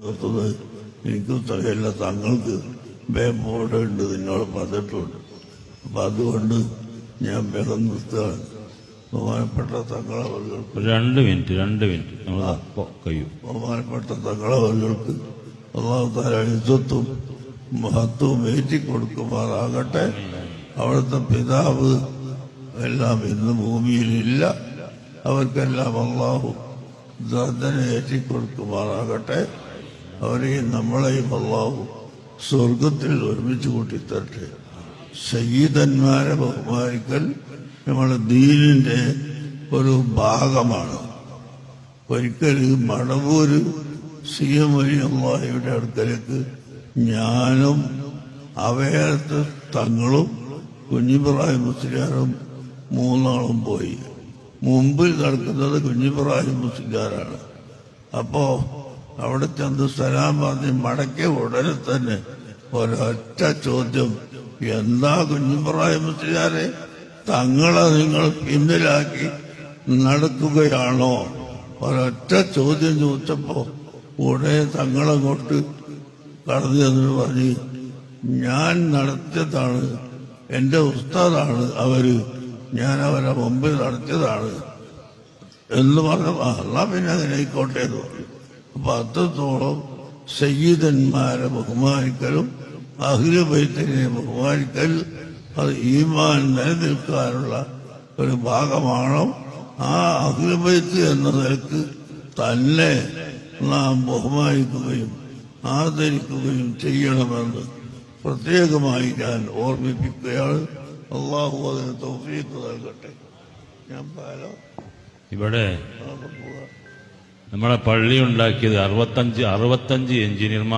എനിക്കും തകയില്ല, തങ്ങൾക്ക് ബോർഡുണ്ട്, നിന്നോട് പറഞ്ഞിട്ടുണ്ട്. അപ്പൊ അതുകൊണ്ട് ഞാൻ വേഗം നിർത്തുകയാണ്. ബഹുമാനപ്പെട്ട തങ്ങളവർക്ക് 2 മിനിറ്റ് കഴിയും. ബഹുമാനപ്പെട്ട തങ്ങളവർക്ക് അല്ലാഹു തആല ഇസ്സത്തും മഹത്വവും ഏറ്റിക്കൊടുക്കുമാറാകട്ടെ. അവിടുത്തെ പിതാവ് എല്ലാം ഇന്ന് ഭൂമിയിലില്ല. അവർക്കെല്ലാം അല്ലാഹു ദർജനെ ഏറ്റിക്കൊടുക്കുമാറാകട്ടെ. അവരെയും നമ്മളെയും അല്ലാഹു സ്വർഗത്തിൽ ഒരുമിച്ച് കൂട്ടിത്തരട്ടെ. സയ്യിദന്മാരെ ബഹുമാനിക്കൽ നമ്മുടെ ദീനിന്റെ ഒരു ഭാഗമാണ്. ഒരിക്കൽ മടവൂര് CM വലിയുള്ളാഹിയുടെ അടുക്കലേക്ക് ഞാനും അവയത്ത് തങ്ങളും കുഞ്ഞിബ്രാഹിം മുസ്ലിയാരും 3 ആളും പോയി. മുമ്പിൽ നടക്കുന്നത് കുഞ്ഞിബ്രാഹിം മുസ്ലിയാരാണ്. അപ്പോ അവിടെ ചെന്ന് സലാം പറഞ്ഞ് മടക്കിയ ഉടനെ തന്നെ ഒരൊറ്റ ചോദ്യം, എന്താ കുഞ്ഞിബ്രാഹിം മുസ്ലിയാരെ, തങ്ങളെ നിങ്ങൾ പിന്നിലാക്കി നടക്കുകയാണോ? ഒരൊറ്റ ചോദ്യം ചോദിച്ചപ്പോ ഉടനെ തങ്ങളങ്ങോട്ട് കടന്നു എന്ന് പറഞ്ഞ്, ഞാൻ നടത്തിയതാണ്, എന്റെ ഉസ്താദാണ് അവര്, ഞാൻ അവരെ മുമ്പിൽ നടത്തിയതാണ് എന്ന് പറഞ്ഞു. അല്ലാ പിന്നെ അങ്ങനെ ആയിക്കോട്ടെ എന്ന് പറഞ്ഞു. അപ്പൊ അത്രത്തോളം സയ്യിദന്മാരെ ബഹുമാനിക്കലും അഹ്ലു ബൈത്തിനെ ബഹുമാനിക്കൽ അത് ഈമാൻ നിലനിൽക്കാനുള്ള ഒരു ഭാഗമാണ്. ആ അഹ്ലു ബൈത്ത് എന്ന നിലക്ക് തന്നെ നാം ബഹുമാനിക്കുകയും ആദരിക്കുകയും ചെയ്യണമെന്ന് പ്രത്യേകമായി ഞാൻ ഓർമ്മിപ്പിക്കുകയാണ്. അള്ളാഹു അതിന് തൗഫീഖ് നൽകട്ടെ. ഞാൻ ഇവിടെ നമ്മളെ പള്ളി ഉണ്ടാക്കിയത് 65 എഞ്ചിനീയർമാർ